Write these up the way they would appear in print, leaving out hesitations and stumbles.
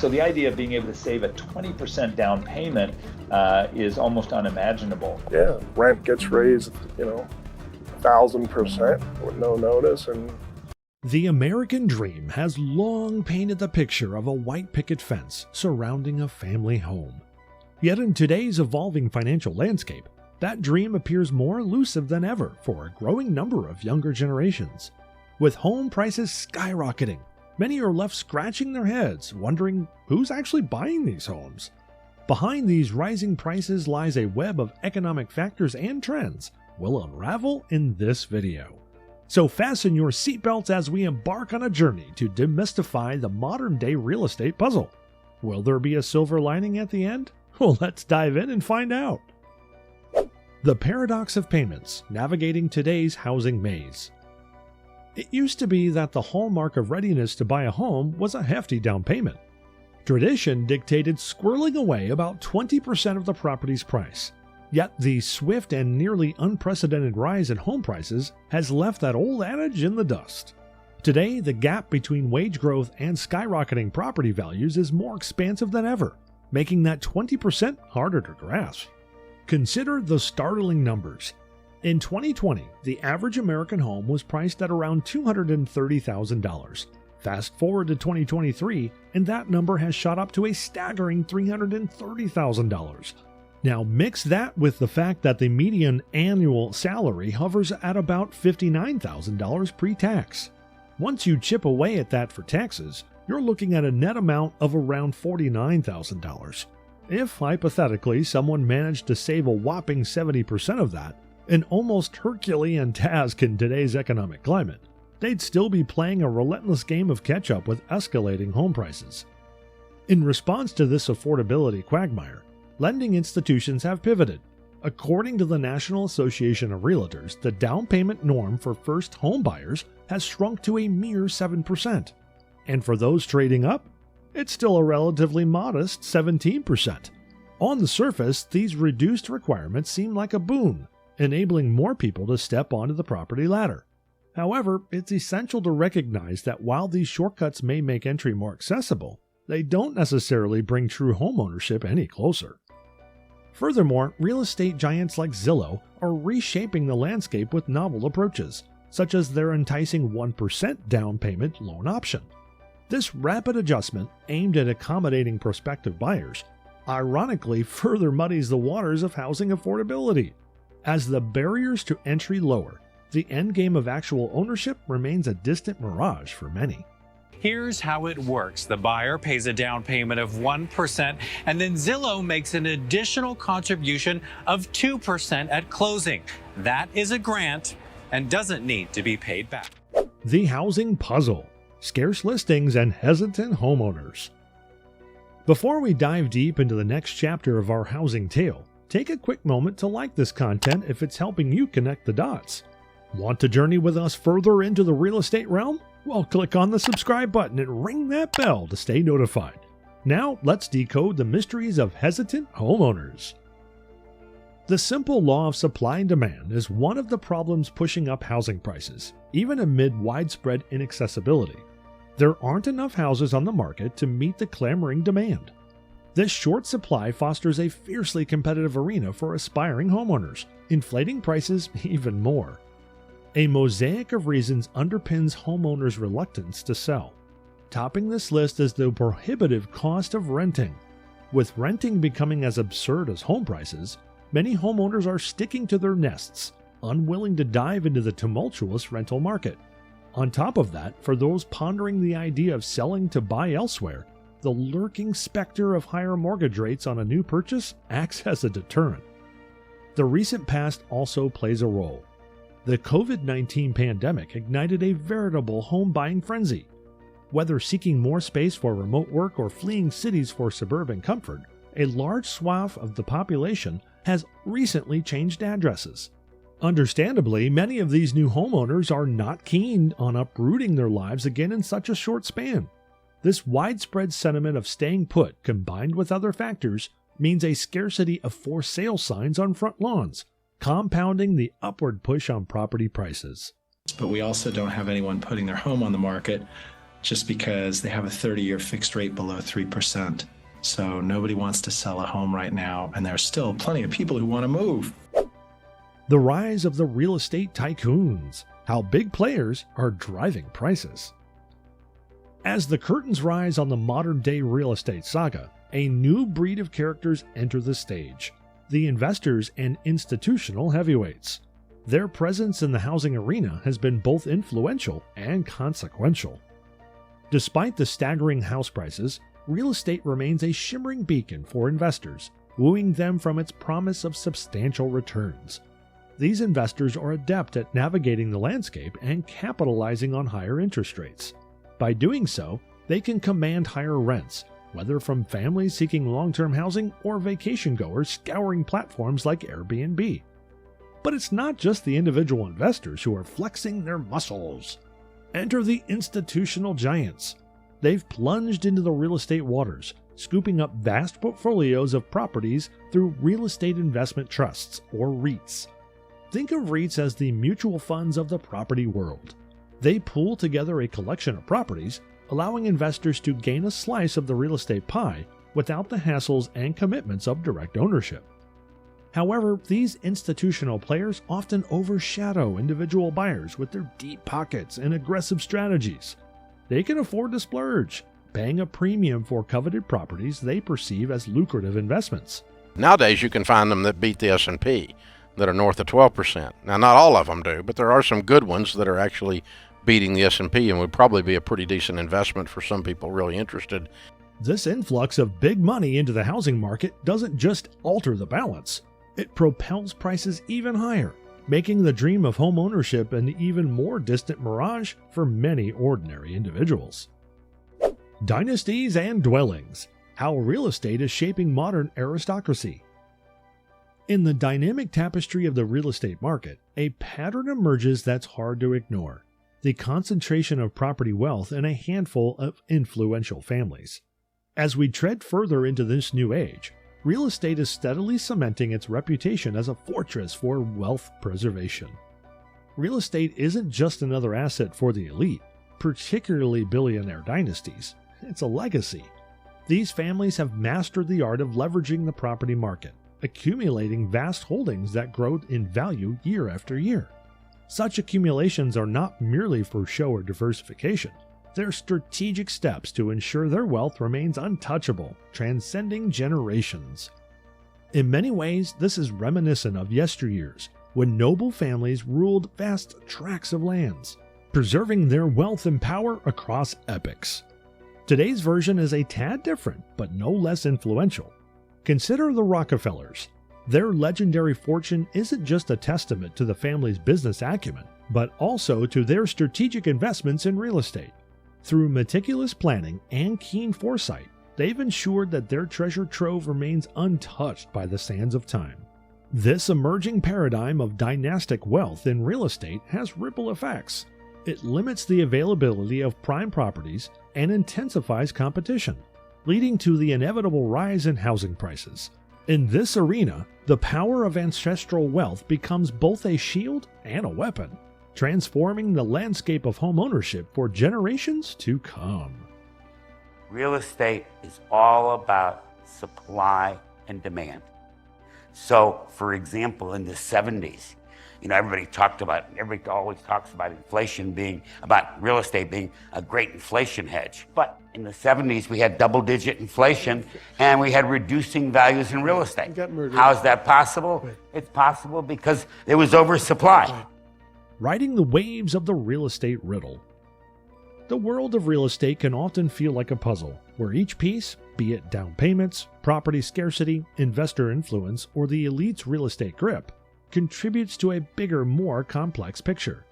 So the idea of being able to save a 20% down payment is almost unimaginable. Yeah, rent gets raised, 1,000% with no notice. And the American dream has long painted the picture of a white picket fence surrounding a family home. Yet in today's evolving financial landscape, that dream appears more elusive than ever for a growing number of younger generations. With home prices skyrocketing, many are left scratching their heads, wondering who's actually buying these homes. Behind these rising prices lies a web of economic factors and trends we'll unravel in this video. So fasten your seatbelts as we embark on a journey to demystify the modern-day real estate puzzle. Will there be a silver lining at the end? Well, let's dive in and find out. The paradox of payments, navigating today's housing maze. It used to be that the hallmark of readiness to buy a home was a hefty down payment. Tradition dictated squirreling away about 20% of the property's price. Yet the swift and nearly unprecedented rise in home prices has left that old adage in the dust. Today, the gap between wage growth and skyrocketing property values is more expansive than ever, making that 20% harder to grasp. Consider the startling numbers. In 2020, the average American home was priced at around $230,000. Fast forward to 2023, and that number has shot up to a staggering $330,000. Now mix that with the fact that the median annual salary hovers at about $59,000 pre-tax. Once you chip away at that for taxes, you're looking at a net amount of around $49,000. If, hypothetically, someone managed to save a whopping 70% of that, an almost Herculean task in today's economic climate, they'd still be playing a relentless game of catch-up with escalating home prices. In response to this affordability quagmire, lending institutions have pivoted. According to the National Association of Realtors, the down payment norm for first home buyers has shrunk to a mere 7%. And for those trading up, it's still a relatively modest 17%. On the surface, these reduced requirements seem like a boon, enabling more people to step onto the property ladder. However, it's essential to recognize that while these shortcuts may make entry more accessible, they don't necessarily bring true homeownership any closer. Furthermore, real estate giants like Zillow are reshaping the landscape with novel approaches, such as their enticing 1% down payment loan option. This rapid adjustment, aimed at accommodating prospective buyers, ironically further muddies the waters of housing affordability. As the barriers to entry lower, the endgame of actual ownership remains a distant mirage for many. Here's how it works. The buyer pays a down payment of 1%, and then Zillow makes an additional contribution of 2% at closing. That is a grant and doesn't need to be paid back. The housing puzzle, scarce listings and hesitant homeowners. Before we dive deep into the next chapter of our housing tale, take a quick moment to like this content if it's helping you connect the dots. Want to journey with us further into the real estate realm? Well, click on the subscribe button and ring that bell to stay notified. Now, let's decode the mysteries of hesitant homeowners. The simple law of supply and demand is one of the problems pushing up housing prices, even amid widespread inaccessibility. There aren't enough houses on the market to meet the clamoring demand. This short supply fosters a fiercely competitive arena for aspiring homeowners, inflating prices even more. A mosaic of reasons underpins homeowners' reluctance to sell. Topping this list is the prohibitive cost of renting. With renting becoming as absurd as home prices, many homeowners are sticking to their nests, unwilling to dive into the tumultuous rental market. On top of that, for those pondering the idea of selling to buy elsewhere, the lurking specter of higher mortgage rates on a new purchase acts as a deterrent. The recent past also plays a role. The COVID-19 pandemic ignited a veritable home buying frenzy. Whether seeking more space for remote work or fleeing cities for suburban comfort, a large swath of the population has recently changed addresses. Understandably, many of these new homeowners are not keen on uprooting their lives again in such a short span. This widespread sentiment of staying put, combined with other factors, means a scarcity of for sale signs on front lawns, compounding the upward push on property prices. But we also don't have anyone putting their home on the market just because they have a 30-year fixed rate below 3%. So nobody wants to sell a home right now, and there's still plenty of people who want to move. The rise of the real estate tycoons, how big players are driving prices. As the curtains rise on the modern-day real estate saga, a new breed of characters enter the stage, the investors and institutional heavyweights. Their presence in the housing arena has been both influential and consequential. Despite the staggering house prices, real estate remains a shimmering beacon for investors, wooing them from its promise of substantial returns. These investors are adept at navigating the landscape and capitalizing on higher interest rates. By doing so, they can command higher rents, whether from families seeking long-term housing or vacation goers scouring platforms like Airbnb. But it's not just the individual investors who are flexing their muscles. Enter the institutional giants. They've plunged into the real estate waters, scooping up vast portfolios of properties through real estate investment trusts, or REITs. Think of REITs as the mutual funds of the property world. They pool together a collection of properties, allowing investors to gain a slice of the real estate pie without the hassles and commitments of direct ownership. However, these institutional players often overshadow individual buyers with their deep pockets and aggressive strategies. They can afford to splurge, paying a premium for coveted properties they perceive as lucrative investments. Nowadays, you can find them that beat the S&P, that are north of 12%. Now, not all of them do, but there are some good ones that are actually beating the S&P and would probably be a pretty decent investment for some people really interested. This influx of big money into the housing market doesn't just alter the balance. It propels prices even higher, making the dream of home ownership an even more distant mirage for many ordinary individuals. Dynasties and dwellings, how real estate is shaping modern aristocracy. In the dynamic tapestry of the real estate market, a pattern emerges that's hard to ignore: the concentration of property wealth in a handful of influential families. As we tread further into this new age, real estate is steadily cementing its reputation as a fortress for wealth preservation. Real estate isn't just another asset for the elite, particularly billionaire dynasties. It's a legacy. These families have mastered the art of leveraging the property market, accumulating vast holdings that grow in value year after year. Such accumulations are not merely for show or diversification. They're strategic steps to ensure their wealth remains untouchable, transcending generations. In many ways, this is reminiscent of yesteryears, when noble families ruled vast tracts of lands, preserving their wealth and power across epochs. Today's version is a tad different, but no less influential. Consider the Rockefellers. Their legendary fortune isn't just a testament to the family's business acumen, but also to their strategic investments in real estate. Through meticulous planning and keen foresight, they've ensured that their treasure trove remains untouched by the sands of time. This emerging paradigm of dynastic wealth in real estate has ripple effects. It limits the availability of prime properties and intensifies competition, leading to the inevitable rise in housing prices. In this arena, the power of ancestral wealth becomes both a shield and a weapon, transforming the landscape of home ownership for generations to come. Real estate is all about supply and demand. So, for example, in the 70s, everybody always talks about inflation about real estate being a great inflation hedge. But in the 70s, we had double-digit inflation and we had reducing values in real estate. How is that possible? It's possible because there was oversupply. Riding the waves of the real estate riddle. The world of real estate can often feel like a puzzle, where each piece, be it down payments, property scarcity, investor influence, or the elite's real estate grip, contributes to a bigger, more complex picture.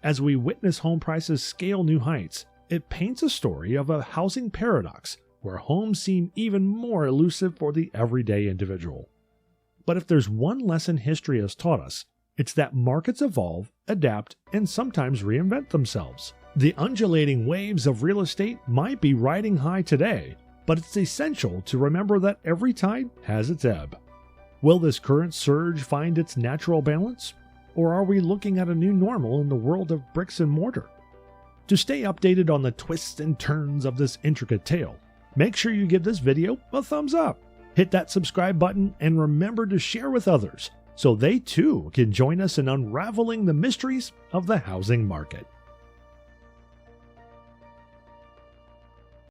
As we witness home prices scale new heights, it paints a story of a housing paradox where homes seem even more elusive for the everyday individual. But if there's one lesson history has taught us, it's that markets evolve, adapt, and sometimes reinvent themselves. The undulating waves of real estate might be riding high today, but it's essential to remember that every tide has its ebb. Will this current surge find its natural balance? Or are we looking at a new normal in the world of bricks and mortar? To stay updated on the twists and turns of this intricate tale, make sure you give this video a thumbs up, hit that subscribe button, and remember to share with others so they too can join us in unraveling the mysteries of the housing market.